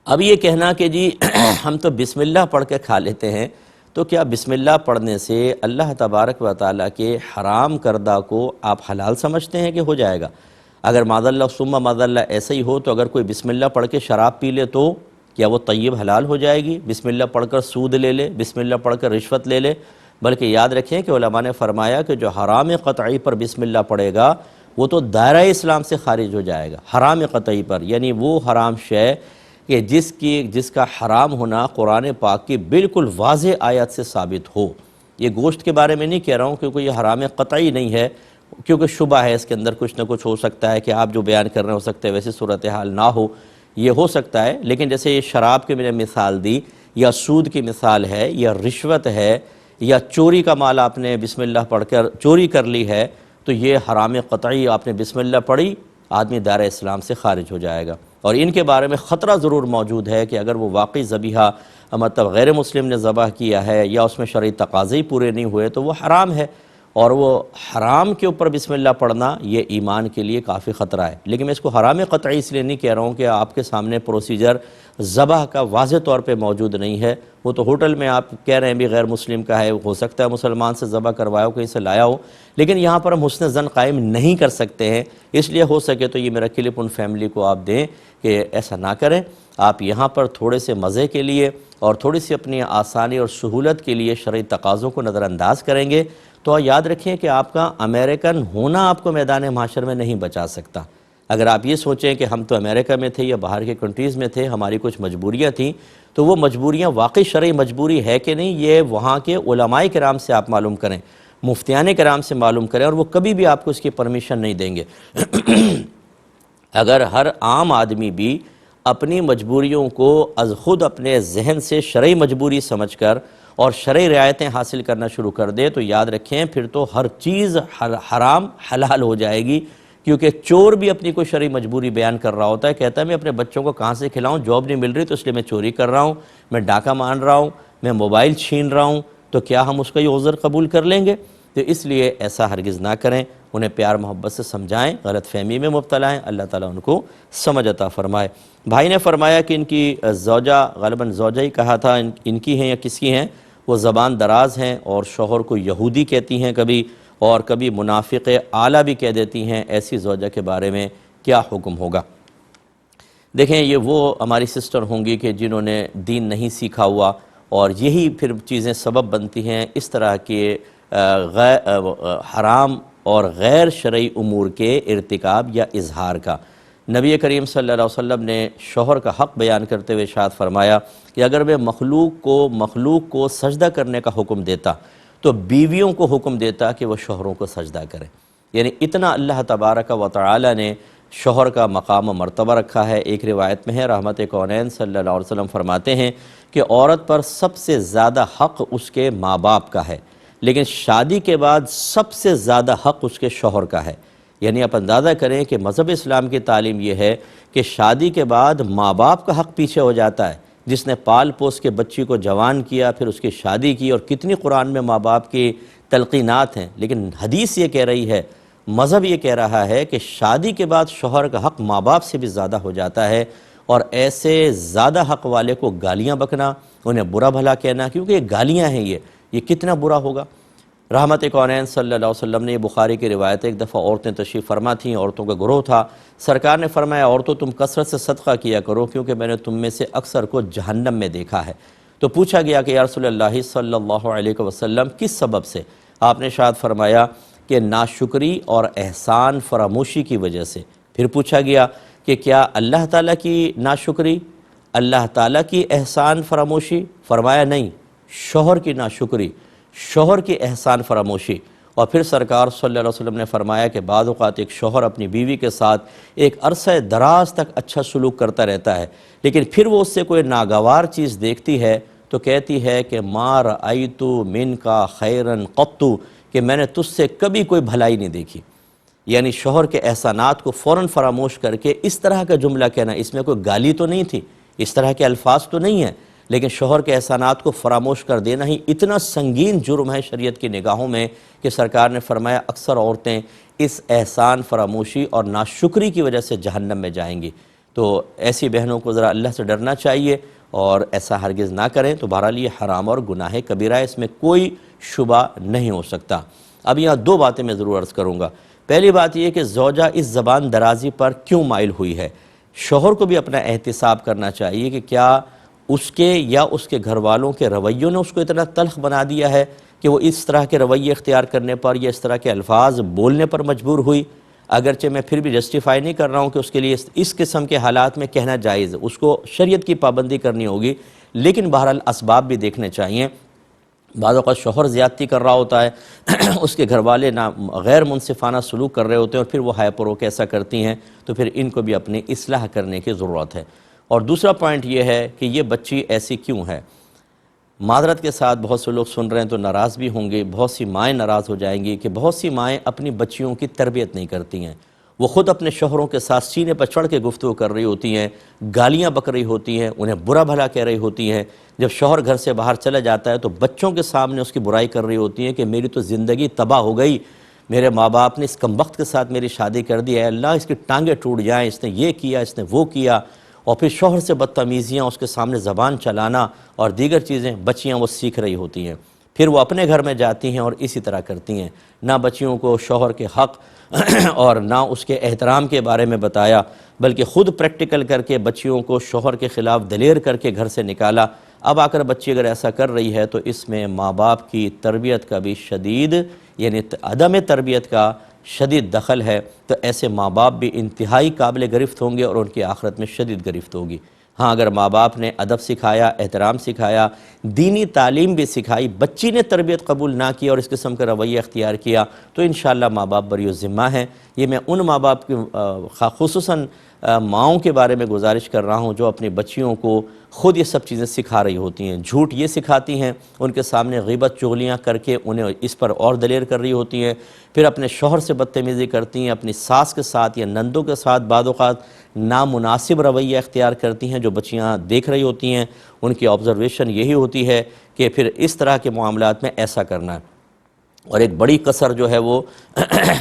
اب یہ کہنا کہ جی ہم تو بسم اللہ پڑھ کے کھا لیتے ہیں، تو کیا بسم اللہ پڑھنے سے اللہ تبارک و تعالیٰ کے حرام کردہ کو آپ حلال سمجھتے ہیں کہ ہو جائے گا؟ اگر معاذ اللہ ثم معاذ اللہ ایسا ہی ہو تو اگر کوئی بسم اللہ پڑھ کے شراب پی لے تو کیا وہ طیب حلال ہو جائے گی؟ بسم اللہ پڑھ کر سود لے لے، بسم اللہ پڑھ کر رشوت لے لے؟ بلکہ یاد رکھیں کہ علماء نے فرمایا کہ جو حرام قطعی پر بسم اللہ پڑھے گا وہ تو دائرہ اسلام سے خارج ہو جائے گا۔ حرام قطعی پر یعنی وہ حرام شے کہ جس کا حرام ہونا قرآن پاک کی بالکل واضح آیت سے ثابت ہو۔ یہ گوشت کے بارے میں نہیں کہہ رہا ہوں کیونکہ یہ حرام قطعی نہیں ہے، کیونکہ شبہ ہے اس کے اندر، کچھ نہ کچھ ہو سکتا ہے کہ آپ جو بیان کر رہے ہو سکتے ہیں ویسے صورتحال نہ ہو، یہ ہو سکتا ہے، لیکن جیسے یہ شراب کی میں نے مثال دی، یا سود کی مثال ہے، یا رشوت ہے، یا چوری کا مال آپ نے بسم اللہ پڑھ کر چوری کر لی ہے، تو یہ حرام قطعی آپ نے بسم اللہ پڑھی، آدمی دائرہ اسلام سے خارج ہو جائے گا۔ اور ان کے بارے میں خطرہ ضرور موجود ہے کہ اگر وہ واقعی ذبیحہ مطلب غیر مسلم نے ذبح کیا ہے یا اس میں شرعی تقاضے پورے نہیں ہوئے تو وہ حرام ہے، اور وہ حرام کے اوپر بسم اللہ پڑھنا یہ ایمان کے لیے کافی خطرہ ہے۔ لیکن میں اس کو حرام قطعی اس لیے نہیں کہہ رہا ہوں کہ آپ کے سامنے پروسیجر ذبح کا واضح طور پہ موجود نہیں ہے، وہ تو ہوٹل میں آپ کہہ رہے ہیں بھی غیر مسلم کا ہے، ہو سکتا ہے مسلمان سے ذبح کروایا ہو، کہیں سے لایا ہو، لیکن یہاں پر ہم حسن ظن قائم نہیں کر سکتے ہیں، اس لیے ہو سکے تو یہ میرا کلپ ان فیملی کو آپ دیں کہ ایسا نہ کریں۔ آپ یہاں پر تھوڑے سے مزے کے لیے اور تھوڑی سی اپنی آسانی اور سہولت کے لیے شرعی تقاضوں کو نظر انداز کریں گے تو یاد رکھیں کہ آپ کا امریکن ہونا آپ کو میدان محشر میں نہیں بچا سکتا۔ اگر آپ یہ سوچیں کہ ہم تو امریکہ میں تھے یا باہر کے کنٹریز میں تھے، ہماری کچھ مجبوریاں تھیں، تو وہ مجبوریاں واقعی شرعی مجبوری ہے کہ نہیں، یہ وہاں کے علماء کرام سے آپ معلوم کریں، مفتیان کرام سے معلوم کریں، اور وہ کبھی بھی آپ کو اس کی پرمیشن نہیں دیں گے۔ اگر ہر عام آدمی بھی اپنی مجبوریوں کو از خود اپنے ذہن سے شرعی مجبوری سمجھ کر اور شرعی رعایتیں حاصل کرنا شروع کر دے تو یاد رکھیں پھر تو ہر چیز حرام حلال ہو جائے گی، کیونکہ چور بھی اپنی کوئی شرعی مجبوری بیان کر رہا ہوتا ہے، کہتا ہے میں اپنے بچوں کو کہاں سے کھلاؤں، جاب نہیں مل رہی تو اس لیے میں چوری کر رہا ہوں، میں ڈاکہ مان رہا ہوں، میں موبائل چھین رہا ہوں، تو کیا ہم اس کا یہ عذر قبول کر لیں گے؟ تو اس لیے ایسا ہرگز نہ کریں، انہیں پیار محبت سے سمجھائیں، غلط فہمی میں مبتلا ہیں، اللہ تعالیٰ ان کو سمجھ عطا فرمائے۔ بھائی نے فرمایا کہ ان کی زوجہ، غالباً زوجہ ہی کہا تھا، ان کی ہیں یا کس کی ہیں، وہ زبان دراز ہیں اور شوہر کو یہودی کہتی ہیں کبھی، اور کبھی منافق اعلیٰ بھی کہہ دیتی ہیں، ایسی زوجہ کے بارے میں کیا حکم ہوگا؟ دیکھیں یہ وہ ہماری سسٹر ہوں گی کہ جنہوں نے دین نہیں سیکھا ہوا، اور یہی پھر چیزیں سبب بنتی ہیں اس طرح کے حرام اور غیر شرعی امور کے ارتکاب یا اظہار کا۔ نبی کریم صلی اللہ علیہ وسلم نے شوہر کا حق بیان کرتے ہوئے ارشاد فرمایا کہ اگر میں مخلوق کو سجدہ کرنے کا حکم دیتا تو بیویوں کو حکم دیتا کہ وہ شوہروں کو سجدہ کریں۔ یعنی اتنا اللہ تبارک و تعالی نے شوہر کا مقام و مرتبہ رکھا ہے۔ ایک روایت میں ہے رحمت کونین صلی اللہ علیہ وسلم فرماتے ہیں کہ عورت پر سب سے زیادہ حق اس کے ماں باپ کا ہے، لیکن شادی کے بعد سب سے زیادہ حق اس کے شوہر کا ہے۔ یعنی آپ اندازہ کریں کہ مذہب اسلام کی تعلیم یہ ہے کہ شادی کے بعد ماں باپ کا حق پیچھے ہو جاتا ہے، جس نے پال پوس کے بچی کو جوان کیا، پھر اس کی شادی کی، اور کتنی قرآن میں ماں باپ کی تلقینات ہیں، لیکن حدیث یہ کہہ رہی ہے، مذہب یہ کہہ رہا ہے کہ شادی کے بعد شوہر کا حق ماں باپ سے بھی زیادہ ہو جاتا ہے، اور ایسے زیادہ حق والے کو گالیاں بکنا، انہیں برا بھلا کہنا، کیونکہ یہ گالیاں ہیں، یہ کتنا برا ہوگا۔ رحمت کونین صلی اللہ علیہ وسلم نے یہ بخاری کی روایت ایک دفعہ عورتیں تشریف فرما تھیں، عورتوں کا گروہ تھا، سرکار نے فرمایا عورتوں تم کثرت سے صدقہ کیا کرو کیونکہ میں نے تم میں سے اکثر کو جہنم میں دیکھا ہے۔ تو پوچھا گیا کہ یا رسول اللہ صلی اللہ علیہ وسلم کس سبب سے؟ آپ نے ارشاد فرمایا کہ ناشکری اور احسان فراموشی کی وجہ سے۔ پھر پوچھا گیا کہ کیا اللہ تعالیٰ کی ناشکری، اللہ تعالیٰ کی احسان فراموشی؟ فرمایا نہیں، شوہر کی ناشکری، شوہر کی احسان فراموشی۔ اور پھر سرکار صلی اللہ علیہ وسلم نے فرمایا کہ بعض اوقات ایک شوہر اپنی بیوی کے ساتھ ایک عرصہ دراز تک اچھا سلوک کرتا رہتا ہے، لیکن پھر وہ اس سے کوئی ناگوار چیز دیکھتی ہے تو کہتی ہے کہ ما رأیت منکا خیرا قط، کہ میں نے تجھ سے کبھی کوئی بھلائی نہیں دیکھی۔ یعنی شوہر کے احسانات کو فوراً فراموش کر کے اس طرح کا جملہ کہنا، اس میں کوئی گالی تو نہیں تھی، اس طرح کے الفاظ تو نہیں ہیں، لیکن شوہر کے احسانات کو فراموش کر دینا ہی اتنا سنگین جرم ہے شریعت کی نگاہوں میں کہ سرکار نے فرمایا اکثر عورتیں اس احسان فراموشی اور ناشکری کی وجہ سے جہنم میں جائیں گی۔ تو ایسی بہنوں کو ذرا اللہ سے ڈرنا چاہیے اور ایسا ہرگز نہ کریں۔ تو بہرحال یہ حرام اور گناہ کبیرہ ہے، اس میں کوئی شبہ نہیں ہو سکتا۔ اب یہاں دو باتیں میں ضرور عرض کروں گا۔ پہلی بات یہ کہ زوجہ اس زبان درازی پر کیوں مائل ہوئی ہے؟ شوہر کو بھی اپنا احتساب کرنا چاہیے کہ کیا اس کے یا اس کے گھر والوں کے رویوں نے اس کو اتنا تلخ بنا دیا ہے کہ وہ اس طرح کے رویے اختیار کرنے پر یا اس طرح کے الفاظ بولنے پر مجبور ہوئی؟ اگرچہ میں پھر بھی جسٹیفائی نہیں کر رہا ہوں کہ اس کے لیے اس قسم کے حالات میں کہنا جائز ہے، اس کو شریعت کی پابندی کرنی ہوگی، لیکن بہرحال اسباب بھی دیکھنے چاہیے۔ بعض اوقات شوہر زیادتی کر رہا ہوتا ہے، اس کے گھر والے غیر منصفانہ سلوک کر رہے ہوتے ہیں اور پھر وہ ہائے پرو ایسا کرتی ہیں، تو پھر ان کو بھی اپنی اصلاح کرنے کی ضرورت ہے۔ اور دوسرا پوائنٹ یہ ہے کہ یہ بچی ایسی کیوں ہے؟ معذرت کے ساتھ بہت سے لوگ سن رہے ہیں تو ناراض بھی ہوں گے، بہت سی مائیں ناراض ہو جائیں گی کہ بہت سی مائیں اپنی بچیوں کی تربیت نہیں کرتی ہیں، وہ خود اپنے شوہروں کے ساتھ سینے پر چڑھ کے گفتگو کر رہی ہوتی ہیں، گالیاں بک رہی ہوتی ہیں، انہیں برا بھلا کہہ رہی ہوتی ہیں۔ جب شوہر گھر سے باہر چلا جاتا ہے تو بچوں کے سامنے اس کی برائی کر رہی ہوتی ہیں کہ میری تو زندگی تباہ ہو گئی، میرے ماں باپ نے اس کمبخت کے ساتھ میری شادی کر دی ہے، اللہ اس کی ٹانگیں ٹوٹ جائیں، اس نے یہ کیا، اس نے وہ کیا۔ اور پھر شوہر سے بدتمیزیاں، اس کے سامنے زبان چلانا اور دیگر چیزیں بچیاں وہ سیکھ رہی ہوتی ہیں، پھر وہ اپنے گھر میں جاتی ہیں اور اسی طرح کرتی ہیں۔ نہ بچیوں کو شوہر کے حق اور نہ اس کے احترام کے بارے میں بتایا، بلکہ خود پریکٹیکل کر کے بچیوں کو شوہر کے خلاف دلیر کر کے گھر سے نکالا۔ اب آ کر بچی اگر ایسا کر رہی ہے تو اس میں ماں باپ کی تربیت کا بھی شدید، یعنی عدم تربیت کا شدید دخل ہے، تو ایسے ماں باپ بھی انتہائی قابل گرفت ہوں گے اور ان کی آخرت میں شدید گرفت ہوگی۔ ہاں اگر ماں باپ نے ادب سکھایا، احترام سکھایا، دینی تعلیم بھی سکھائی، بچی نے تربیت قبول نہ کی اور اس قسم کا رویہ اختیار کیا تو انشاءاللہ ماں باپ بری ذمہ ہیں۔ یہ میں ان ماں باپ کی خصوصاً ماؤں کے بارے میں گزارش کر رہا ہوں جو اپنی بچیوں کو خود یہ سب چیزیں سکھا رہی ہوتی ہیں، جھوٹ یہ سکھاتی ہیں، ان کے سامنے غیبت چغلیاں کر کے انہیں اس پر اور دلیر کر رہی ہوتی ہیں، پھر اپنے شوہر سے بدتمیزی کرتی ہیں، اپنی ساس کے ساتھ یا نندوں کے ساتھ بعض اوقات نامناسب رویہ اختیار کرتی ہیں۔ جو بچیاں دیکھ رہی ہوتی ہیں ان کی آبزرویشن یہی ہوتی ہے کہ پھر اس طرح کے معاملات میں ایسا کرنا ہے۔ اور ایک بڑی کسر جو ہے وہ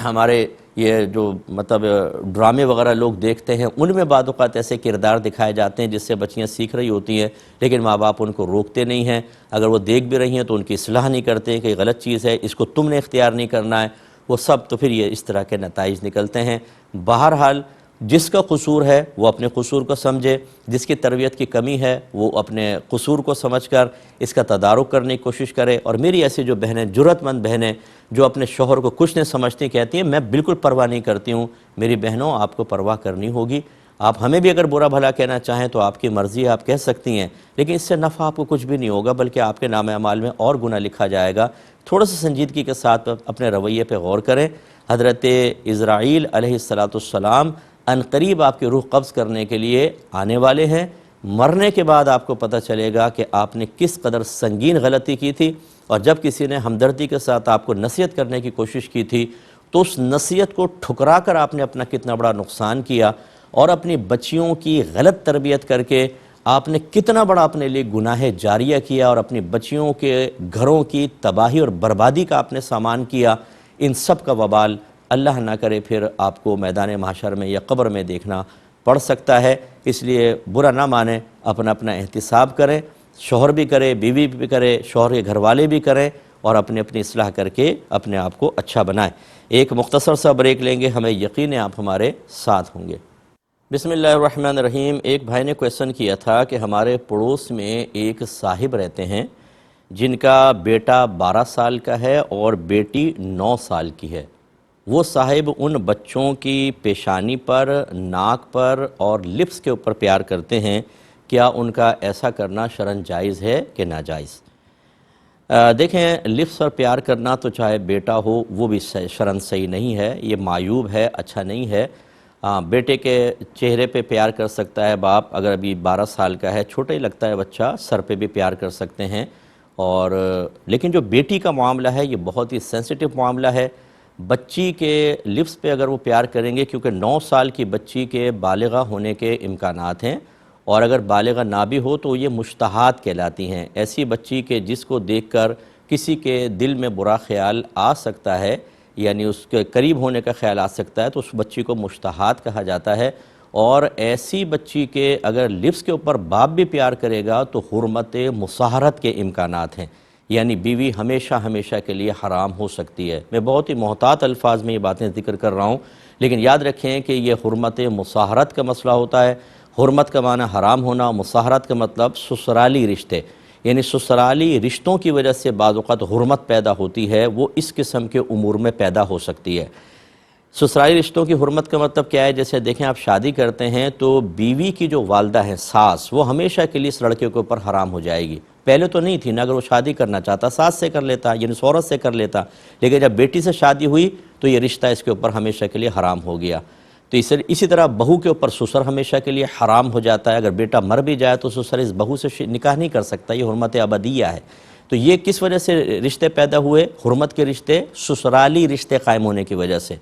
ہمارے یہ جو مطلب ڈرامے وغیرہ لوگ دیکھتے ہیں ان میں بعض اوقات ایسے کردار دکھائے جاتے ہیں جس سے بچیاں سیکھ رہی ہوتی ہیں، لیکن ماں باپ ان کو روکتے نہیں ہیں۔ اگر وہ دیکھ بھی رہی ہیں تو ان کی اصلاح نہیں کرتے کہ یہ غلط چیز ہے، اس کو تم نے اختیار نہیں کرنا ہے، وہ سب تو پھر یہ اس طرح کے نتائج نکلتے ہیں۔ بہرحال جس کا قصور ہے وہ اپنے قصور کو سمجھے، جس کی تربیت کی کمی ہے وہ اپنے قصور کو سمجھ کر اس کا تدارک کرنے کی کوشش کرے۔ اور میری ایسی جو بہنیں، جرأت مند بہنیں جو اپنے شوہر کو کچھ نہیں سمجھتی، کہتی ہیں میں بالکل پرواہ نہیں کرتی ہوں، میری بہنوں آپ کو پرواہ کرنی ہوگی۔ آپ ہمیں بھی اگر برا بھلا کہنا چاہیں تو آپ کی مرضی ہے، آپ کہہ سکتی ہیں، لیکن اس سے نفع آپ کو کچھ بھی نہیں ہوگا، بلکہ آپ کے نام اعمال میں اور گناہ لکھا جائے گا۔ تھوڑا سا سنجیدگی کے ساتھ اپنے رویے پہ غور کریں۔ حضرت اسرائیل علیہ السلام عنقریب آپ کی روح قبض کرنے کے لیے آنے والے ہیں۔ مرنے کے بعد آپ کو پتہ چلے گا کہ آپ نے کس قدر سنگین غلطی کی تھی، اور جب کسی نے ہمدردی کے ساتھ آپ کو نصیحت کرنے کی کوشش کی تھی تو اس نصیحت کو ٹھکرا کر آپ نے اپنا کتنا بڑا نقصان کیا، اور اپنی بچیوں کی غلط تربیت کر کے آپ نے کتنا بڑا اپنے لیے گناہ جاریہ کیا، اور اپنی بچیوں کے گھروں کی تباہی اور بربادی کا آپ نے سامان کیا۔ ان سب کا وبال اللہ نہ کرے پھر آپ کو میدان محشر میں یا قبر میں دیکھنا پڑ سکتا ہے۔ اس لیے برا نہ مانیں، اپنا احتساب کریں، شوہر بھی کرے، بیوی بھی کرے، شوہر کے گھر والے بھی کریں، اور اپنی اصلاح کر کے اپنے آپ کو اچھا بنائیں۔ ایک مختصر سا بریک لیں گے، ہمیں یقین ہے آپ ہمارے ساتھ ہوں گے۔ بسم اللہ الرحمن الرحیم۔ ایک بھائی نے کویسچن کیا تھا کہ ہمارے پڑوس میں ایک صاحب رہتے ہیں جن کا بیٹا 12 سال کا ہے اور بیٹی 9 سال کی ہے۔ وہ صاحب ان بچوں کی پیشانی پر، ناک پر اور لپس کے اوپر پیار کرتے ہیں، کیا ان کا ایسا کرنا شرعاً جائز ہے کہ ناجائز؟ دیکھیں، لپس پر پیار کرنا تو چاہے بیٹا ہو وہ بھی شرعاً صحیح نہیں ہے، یہ معیوب ہے، اچھا نہیں ہے۔ بیٹے کے چہرے پہ پیار کر سکتا ہے باپ، اگر ابھی 12 سال کا ہے، چھوٹا ہی لگتا ہے بچہ، سر پہ بھی پیار کر سکتے ہیں۔ اور لیکن جو بیٹی کا معاملہ ہے یہ بہت ہی سینسٹیو معاملہ ہے۔ بچی کے لپس پہ اگر وہ پیار کریں گے، کیونکہ 9 سال کی بچی کے بالغہ ہونے کے امکانات ہیں، اور اگر بالغہ نہ بھی ہو تو یہ مشتہات کہلاتی ہیں۔ ایسی بچی کے جس کو دیکھ کر کسی کے دل میں برا خیال آ سکتا ہے، یعنی اس کے قریب ہونے کا خیال آ سکتا ہے، تو اس بچی کو مشتہات کہا جاتا ہے۔ اور ایسی بچی کے اگر لپس کے اوپر باپ بھی پیار کرے گا تو حرمت مصاہرت کے امکانات ہیں، یعنی بیوی ہمیشہ کے لیے حرام ہو سکتی ہے۔ میں بہت ہی محتاط الفاظ میں یہ باتیں ذکر کر رہا ہوں، لیکن یاد رکھیں کہ یہ حرمت مصاہرت کا مسئلہ ہوتا ہے۔ حرمت کا معنی حرام ہونا، مصاہرت کا مطلب سسرالی رشتے، یعنی سسرالی رشتوں کی وجہ سے بعض اوقات حرمت پیدا ہوتی ہے، وہ اس قسم کے امور میں پیدا ہو سکتی ہے۔ سسرالی رشتوں کی حرمت کا مطلب کیا ہے؟ جیسے دیکھیں، آپ شادی کرتے ہیں تو بیوی کی جو والدہ ہے، ساس، وہ ہمیشہ کے لیے اس لڑکے کے اوپر حرام ہو جائے گی۔ پہلے تو نہیں تھی نا، اگر وہ شادی کرنا چاہتا ساس سے کر لیتا، یعنی عورت سے کر لیتا، لیکن جب بیٹی سے شادی ہوئی تو یہ رشتہ اس کے اوپر ہمیشہ کے لیے حرام ہو گیا۔ تو اسی طرح بہو کے اوپر سسر ہمیشہ کے لیے حرام ہو جاتا ہے۔ اگر بیٹا مر بھی جائے تو سسر اس بہو سے نکاح نہیں کر سکتا، یہ حرمت ابدیہ ہے۔ تو یہ کس وجہ سے رشتے پیدا ہوئے؟ حرمت کے رشتے، سسرالی رشتے قائم ہونے کی وجہ سے۔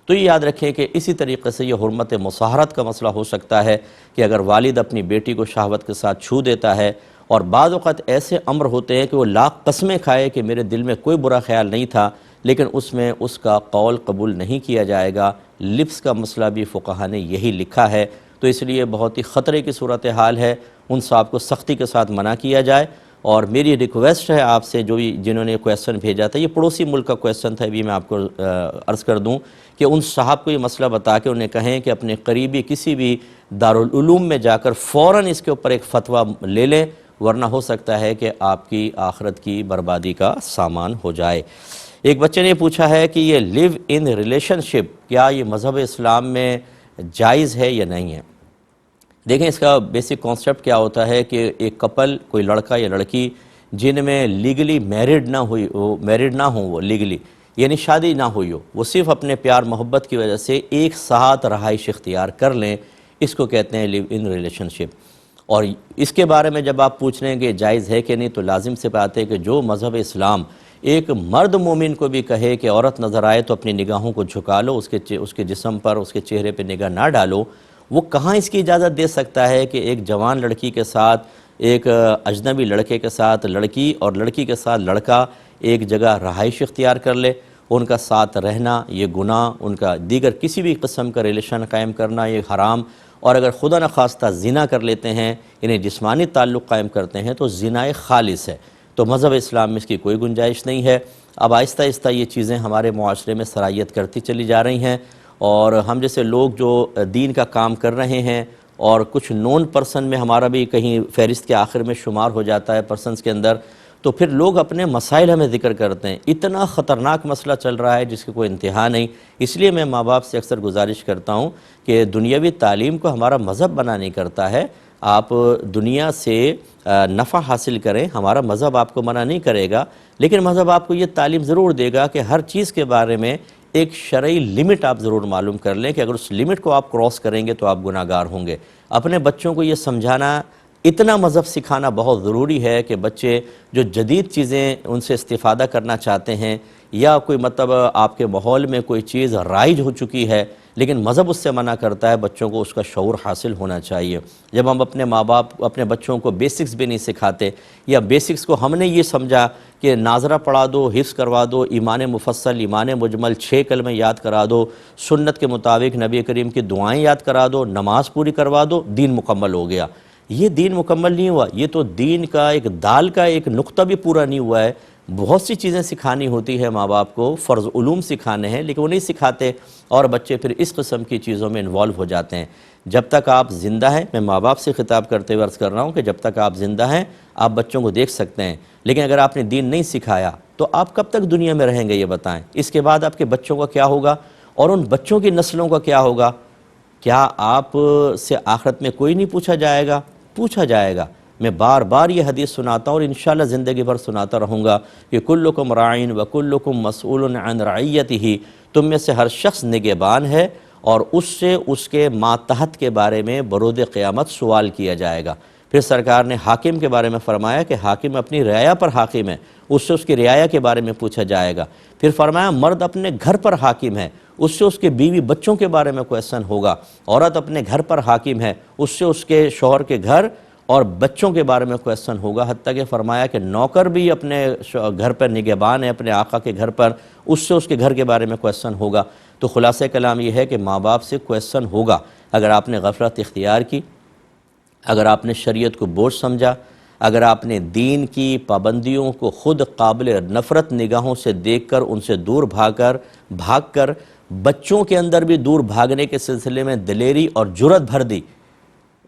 تو یہ یاد رکھیں کہ اسی طریقے سے یہ حرمت مصاہرت کا مسئلہ ہو سکتا ہے کہ اگر والد اپنی بیٹی کو شہوت کے ساتھ چھو دیتا ہے، اور بعض اوقات ایسے امر ہوتے ہیں کہ وہ لاکھ قسمیں کھائے کہ میرے دل میں کوئی برا خیال نہیں تھا، لیکن اس میں اس کا قول قبول نہیں کیا جائے گا۔ لپس کا مسئلہ بھی فقہا نے یہی لکھا ہے، تو اس لیے بہت ہی خطرے کی صورتحال ہے، ان صاحب کو سختی کے ساتھ منع کیا جائے۔ اور میری ریکویسٹ ہے آپ سے، جنہوں نے کویسچن بھیجا تھا، یہ پڑوسی ملک کا کویسچن تھا، ابھی میں آپ کو عرض کر دوں کہ ان صاحب کو یہ مسئلہ بتا کے انہیں کہیں کہ اپنے قریبی کسی بھی دارالعلوم میں جا کر فوراً اس کے اوپر ایک فتویٰ لے لیں، ورنہ ہو سکتا ہے کہ آپ کی آخرت کی بربادی کا سامان ہو جائے۔ ایک بچے نے پوچھا ہے کہ یہ لیو ان ریلیشن شپ کیا یہ مذہب اسلام میں جائز ہے یا نہیں ہے؟ دیکھیں، اس کا بیسک کانسیپٹ کیا ہوتا ہے کہ ایک کپل، کوئی لڑکا یا لڑکی جن میں لیگلی میرڈ نہ ہوں، وہ لیگلی یعنی شادی نہ ہوئی ہو، وہ صرف اپنے پیار محبت کی وجہ سے ایک ساتھ رہائش اختیار کر لیں، اس کو کہتے ہیں لیو ان ریلیشن شپ۔ اور اس کے بارے میں جب آپ پوچھ لیں کہ جائز ہے کہ نہیں، تو لازم سے بات ہے کہ جو مذہب اسلام ایک مرد مومن کو بھی کہے کہ عورت نظر آئے تو اپنی نگاہوں کو جھکا لو، اس کے جسم پر، اس کے چہرے پہ نگاہ نہ ڈالو، وہ کہاں اس کی اجازت دے سکتا ہے کہ ایک جوان لڑکی کے ساتھ، ایک اجنبی لڑکے کے ساتھ لڑکی، اور لڑکی کے ساتھ لڑکا ایک جگہ رہائش اختیار کر لے؟ ان کا ساتھ رہنا یہ گناہ، ان کا دیگر کسی بھی قسم کا ریلیشن قائم کرنا یہ حرام، اور اگر خدا نخواستہ زنا کر لیتے ہیں، انہیں جسمانی تعلق قائم کرتے ہیں، تو زنا خالص ہے۔ تو مذہب اسلام میں اس کی کوئی گنجائش نہیں ہے۔ اب آہستہ آہستہ یہ چیزیں ہمارے معاشرے میں سرایت کرتی چلی جا رہی ہیں، اور ہم جیسے لوگ جو دین کا کام کر رہے ہیں اور کچھ نون پرسن میں ہمارا بھی کہیں فہرست کے آخر میں شمار ہو جاتا ہے پرسنز کے اندر، تو پھر لوگ اپنے مسائل ہمیں ذکر کرتے ہیں. اتنا خطرناک مسئلہ چل رہا ہے جس کی کوئی انتہا نہیں. اس لیے میں ماں باپ سے اکثر گزارش کرتا ہوں کہ دنیاوی تعلیم کو ہمارا مذہب بنا نہیں کرتا ہے. آپ دنیا سے نفع حاصل کریں، ہمارا مذہب آپ کو منع نہیں کرے گا، لیکن مذہب آپ کو یہ تعلیم ضرور دے گا کہ ہر چیز کے بارے میں ایک شرعی لمٹ آپ ضرور معلوم کر لیں کہ اگر اس لمٹ کو آپ کراس کریں گے تو آپ گناہ گار ہوں گے. اپنے بچوں کو یہ سمجھانا، اتنا مذہب سکھانا بہت ضروری ہے کہ بچے جو جدید چیزیں ان سے استفادہ کرنا چاہتے ہیں یا کوئی مطلب آپ کے ماحول میں کوئی چیز رائج ہو چکی ہے لیکن مذہب اس سے منع کرتا ہے، بچوں کو اس کا شعور حاصل ہونا چاہیے. جب ہم اپنے ماں باپ اپنے بچوں کو بیسکس بھی نہیں سکھاتے، یا بیسکس کو ہم نے یہ سمجھا کہ ناظرہ پڑھا دو، حفظ کروا دو، ایمان مفصل، ایمان مجمل، 6 کلمے یاد کرا دو، سنت کے مطابق نبی کریم کی دعائیں یاد کرا دو، نماز پوری کروا دو، دین مکمل ہو گیا. یہ دین مکمل نہیں ہوا، یہ تو دین کا ایک دال کا ایک نقطہ بھی پورا نہیں ہوا ہے. بہت سی چیزیں سکھانی ہوتی ہے ماں باپ کو، فرض علوم سکھانے ہیں لیکن وہ نہیں سکھاتے اور بچے پھر اس قسم کی چیزوں میں انوالو ہو جاتے ہیں. جب تک آپ زندہ ہیں، میں ماں باپ سے خطاب کرتے ہوئے عرض کر رہا ہوں کہ جب تک آپ زندہ ہیں آپ بچوں کو دیکھ سکتے ہیں، لیکن اگر آپ نے دین نہیں سکھایا تو آپ کب تک دنیا میں رہیں گے یہ بتائیں. اس کے بعد آپ کے بچوں کا کیا ہوگا اور ان بچوں کی نسلوں کا کیا ہوگا؟ کیا آپ سے آخرت میں کوئی نہیں پوچھا جائے گا؟ پوچھا جائے گا. میں بار بار یہ حدیث سناتا ہوں اور انشاءاللہ زندگی بھر سناتا رہوں گا کہ کلکم راعین و کلکم مسئول عن رعیتہ، تم میں سے ہر شخص نگہبان ہے اور اس سے اس کے ماتحت کے بارے میں برود قیامت سوال کیا جائے گا. پھر سرکار نے حاکم کے بارے میں فرمایا کہ حاکم اپنی رعایا پر حاکم ہے، اس سے اس کی رعایا کے بارے میں پوچھا جائے گا. پھر فرمایا مرد اپنے گھر پر حاکم ہے، اس سے اس کے بیوی بچوں کے بارے میں کویسچن ہوگا. عورت اپنے گھر پر حاکم ہے، اس سے اس کے شوہر کے گھر اور بچوں کے بارے میں کویسچن ہوگا. حتیٰ کہ فرمایا کہ نوکر بھی اپنے گھر پر نگہبان ہے اپنے آقا کے گھر پر، اس سے اس کے گھر کے بارے میں کویسچن ہوگا. تو خلاصہ کلام یہ ہے کہ ماں باپ سے کویسچن ہوگا. اگر آپ نے غفلت اختیار کی، اگر آپ نے شریعت کو بوجھ سمجھا، اگر آپ نے دین کی پابندیوں کو خود قابل نفرت نگاہوں سے دیکھ کر ان سے دور بھاگ کر بچوں کے اندر بھی دور بھاگنے کے سلسلے میں دلیری اور جرأت بھر دی،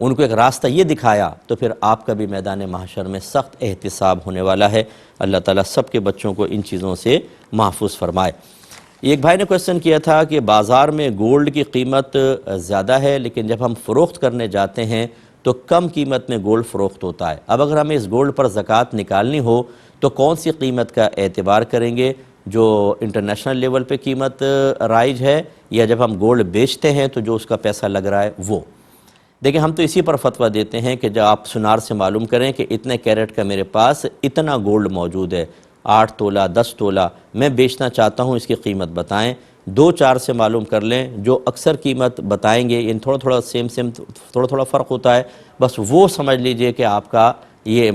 ان کو ایک راستہ یہ دکھایا، تو پھر آپ کا بھی میدان محشر میں سخت احتساب ہونے والا ہے. اللہ تعالیٰ سب کے بچوں کو ان چیزوں سے محفوظ فرمائے. ایک بھائی نے کویسچن کیا تھا کہ بازار میں گولڈ کی قیمت زیادہ ہے لیکن جب ہم فروخت کرنے جاتے ہیں تو کم قیمت میں گولڈ فروخت ہوتا ہے. اب اگر ہمیں اس گولڈ پر زکوٰۃ نکالنی ہو تو کون سی قیمت کا اعتبار کریں گے؟ جو انٹرنیشنل لیول پہ قیمت رائج ہے یا جب ہم گولڈ بیچتے ہیں تو جو اس کا پیسہ لگ رہا ہے وہ؟ دیکھیں ہم تو اسی پر فتویٰ دیتے ہیں کہ جب آپ سنار سے معلوم کریں کہ اتنے کیرٹ کا میرے پاس اتنا گولڈ موجود ہے، 8 تولہ 10 تولہ میں بیچنا چاہتا ہوں، اس کی قیمت بتائیں. 2-4 سے معلوم کر لیں، جو اکثر قیمت بتائیں گے ان تھوڑا سیم تھوڑا فرق ہوتا ہے، بس وہ سمجھ لیجئے کہ آپ کا یہ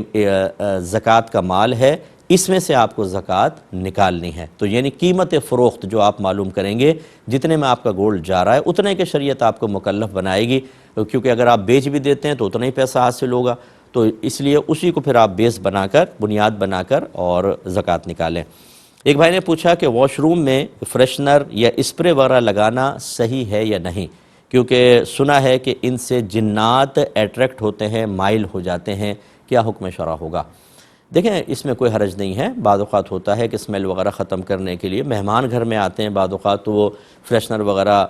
زکوٰۃ کا مال ہے، اس میں سے آپ کو زکوٰۃ نکالنی ہے. تو یعنی قیمت فروخت جو آپ معلوم کریں گے، جتنے میں آپ کا گولڈ جا رہا ہے اتنے کے شریعت آپ کو مکلف بنائے گی، کیونکہ اگر آپ بیچ بھی دیتے ہیں تو اتنا ہی پیسہ حاصل ہوگا. تو اس لیے اسی کو پھر آپ بیس بنا کر، بنیاد بنا کر اور زکوٰۃ نکالیں. ایک بھائی نے پوچھا کہ واش روم میں فریشنر یا اسپرے وغیرہ لگانا صحیح ہے یا نہیں، کیونکہ سنا ہے کہ ان سے جنات اٹریکٹ ہوتے ہیں، مائل ہو جاتے ہیں، کیا حکم شرع ہوگا؟ دیکھیں اس میں کوئی حرج نہیں ہے. بعض اوقات ہوتا ہے کہ اسمیل وغیرہ ختم کرنے کے لیے مہمان گھر میں آتے ہیں، بعض اوقات تو وہ فریشنر وغیرہ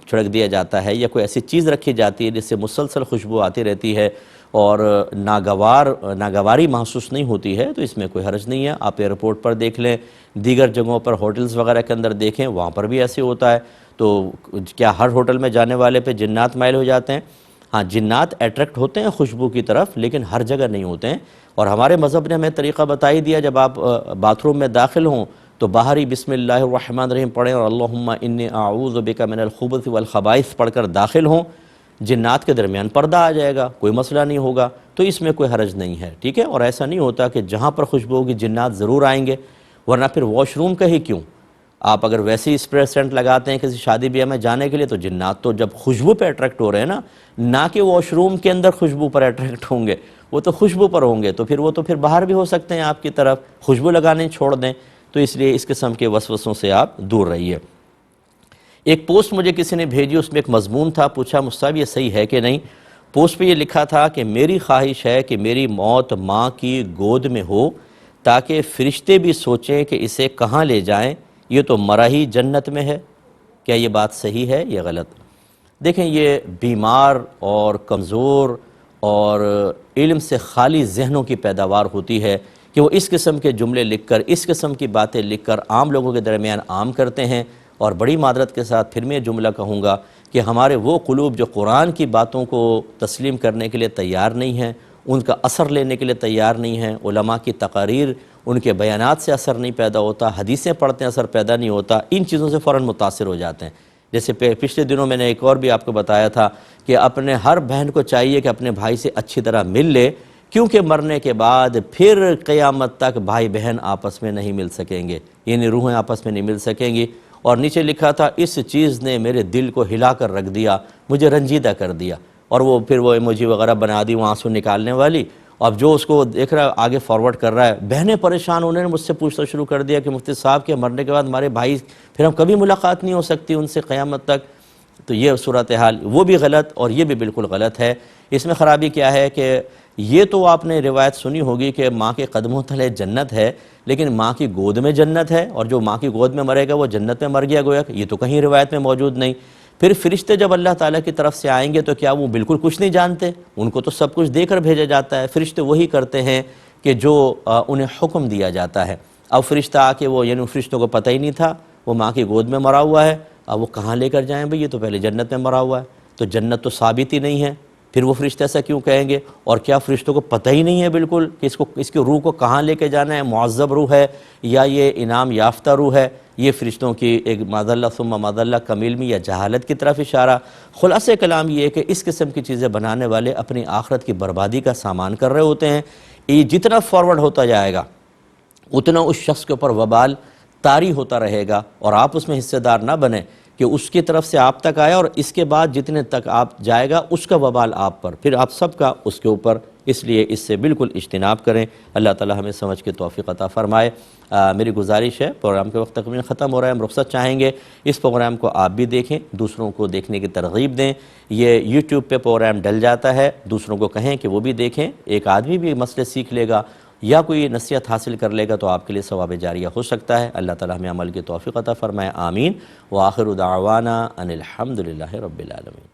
چھڑک دیا جاتا ہے یا کوئی ایسی چیز رکھی جاتی ہے جس سے مسلسل خوشبو آتی رہتی ہے اور ناگواری محسوس نہیں ہوتی ہے، تو اس میں کوئی حرج نہیں ہے. آپ ایئرپورٹ پر دیکھ لیں، دیگر جگہوں پر ہوٹلز وغیرہ کے اندر دیکھیں، وہاں پر بھی ایسے ہوتا ہے. تو کیا ہر ہوٹل میں جانے والے پہ جنات مائل ہو جاتے ہیں؟ ہاں، جنات اٹریکٹ ہوتے ہیں خوشبو کی طرف، لیکن ہر جگہ نہیں ہوتے ہیں. اور ہمارے مذہب نے ہمیں طریقہ بتائی دیا، جب آپ باتھ روم میں داخل ہوں تو باہر ہی بسم اللہ الرحمن الرحیم پڑھیں اور اللہم انی اعوذ بک من الخبث والخبائث پڑھ کر داخل ہوں. جنات کے درمیان پردہ آ جائے گا، کوئی مسئلہ نہیں ہوگا، تو اس میں کوئی حرج نہیں ہے. ٹھیک ہے؟ اور ایسا نہیں ہوتا کہ جہاں پر خوشبو ہوگی جنات ضرور آئیں گے، ورنہ پھر واش روم کا ہی کیوں؟ آپ اگر ویسے ہی اسپرے سینٹ لگاتے ہیں کسی شادی بیاہ میں جانے کے لیے تو جنات تو جب خوشبو پہ اٹریکٹ ہو رہے ہیں نا، نہ کہ واش روم کے اندر خوشبو پر اٹریکٹ ہوں گے، وہ تو خوشبو پر ہوں گے، تو پھر باہر بھی ہو سکتے ہیں آپ کی طرف، خوشبو لگانے چھوڑ دیں. تو اس لیے اس قسم کے وسوسوں سے آپ دور رہیے. ایک پوسٹ مجھے کسی نے بھیجی، اس میں ایک مضمون تھا، پوچھا مصطفی یہ صحیح ہے کہ نہیں؟ پوسٹ پہ یہ لکھا تھا کہ میری خواہش ہے کہ میری موت ماں کی گود میں ہو تاکہ فرشتے بھی سوچیں کہ اسے کہاں لے جائیں، یہ تو مرا ہی جنت میں ہے۔ کیا یہ بات صحیح ہے یا غلط؟ دیکھیں، یہ بیمار اور کمزور اور علم سے خالی ذہنوں کی پیداوار ہوتی ہے کہ وہ اس قسم کے جملے لکھ کر، اس قسم کی باتیں لکھ کر عام لوگوں کے درمیان عام کرتے ہیں۔ اور بڑی معذرت کے ساتھ پھر میں یہ جملہ کہوں گا کہ ہمارے وہ قلوب جو قرآن کی باتوں کو تسلیم کرنے کے لیے تیار نہیں ہیں، ان کا اثر لینے کے لیے تیار نہیں ہیں، علماء کی تقاریر، ان کے بیانات سے اثر نہیں پیدا ہوتا، حدیثیں پڑھتے ہیں اثر پیدا نہیں ہوتا، ان چیزوں سے فوراً متاثر ہو جاتے ہیں۔ جیسے پچھلے دنوں میں نے ایک اور بھی آپ کو بتایا تھا کہ اپنے ہر بہن کو چاہیے کہ اپنے بھائی سے اچھی طرح مل لے، کیونکہ مرنے کے بعد پھر قیامت تک بھائی بہن آپس میں نہیں مل سکیں گے، یعنی روحیں آپس میں نہیں مل سکیں گی۔ اور نیچے لکھا تھا اس چیز نے میرے دل کو ہلا کر رکھ دیا، مجھے رنجیدہ کر دیا، اور وہ پھر وہ ایموجی وغیرہ بنا دی وہ آنسو نکالنے والی۔ اب جو اس کو دیکھ رہا ہے آگے فارورڈ کر رہا ہے، بہنیں پریشان ہونے نے مجھ سے پوچھنا شروع کر دیا کہ مفتی صاحب کے مرنے کے بعد ہمارے بھائی پھر ہم کبھی ملاقات نہیں ہو سکتی ان سے قیامت تک۔ تو یہ صورتحال وہ بھی غلط اور یہ بھی بالکل غلط ہے۔ اس میں خرابی کیا ہے کہ یہ تو آپ نے روایت سنی ہوگی کہ ماں کے قدموں تلے جنت ہے، لیکن ماں کی گود میں جنت ہے، اور جو ماں کی گود میں مرے گا وہ جنت میں مر گیا گویا، یہ تو کہیں روایت میں موجود نہیں۔ پھر فرشتے جب اللہ تعالیٰ کی طرف سے آئیں گے تو کیا وہ بالکل کچھ نہیں جانتے؟ ان کو تو سب کچھ دے کر بھیجا جاتا ہے۔ فرشتے وہی کرتے ہیں کہ جو انہیں حکم دیا جاتا ہے۔ اب فرشتہ آ کے وہ، یعنی فرشتوں کو پتہ ہی نہیں تھا وہ ماں کی گود میں مرا ہوا ہے، اب وہ کہاں لے کر جائیں بھئی، یہ تو پہلے جنت میں مرا ہوا ہے، تو جنت تو ثابت ہی نہیں ہے، پھر وہ فرشتے ایسا کیوں کہیں گے؟ اور کیا فرشتوں کو پتہ ہی نہیں ہے بالکل کہ اس کی روح کو کہاں لے کے جانا ہے، معذب روح ہے یا یہ انعام یافتہ روح ہے؟ یہ فرشتوں کی ایک معذاللہ ثم معذاللہ کم علمی یا جہالت کی طرف اشارہ۔ خلاصہ کلام یہ ہے کہ اس قسم کی چیزیں بنانے والے اپنی آخرت کی بربادی کا سامان کر رہے ہوتے ہیں۔ یہ جتنا فارورڈ ہوتا جائے گا اتنا اس شخص کے اوپر وبال طاری ہوتا رہے گا، اور آپ اس میں حصے دار نہ بنیں کہ اس کی طرف سے آپ تک آیا اور اس کے بعد جتنے تک آپ جائے گا اس کا وبال آپ پر، پھر آپ سب کا اس کے اوپر۔ اس لیے اس سے بالکل اجتناب کریں۔ اللہ تعالی ہمیں سمجھ کے توفیق عطا فرمائے۔ میری گزارش ہے، پروگرام کے وقت تقریباً ختم ہو رہا ہے، ہم رخصت چاہیں گے، اس پروگرام کو آپ بھی دیکھیں، دوسروں کو دیکھنے کی ترغیب دیں۔ یہ یوٹیوب پہ پروگرام ڈل جاتا ہے، دوسروں کو کہیں کہ وہ بھی دیکھیں، ایک آدمی بھی مسئلے سیکھ لے گا یا کوئی نصیحت حاصل کر لے گا تو آپ کے لیے ثواب جاریہ ہو سکتا ہے۔ اللہ تعالی ہمیں عمل کی توفیق عطا فرمائے، آمین۔ وآخر دعوانا ان الحمدللہ رب العالمین۔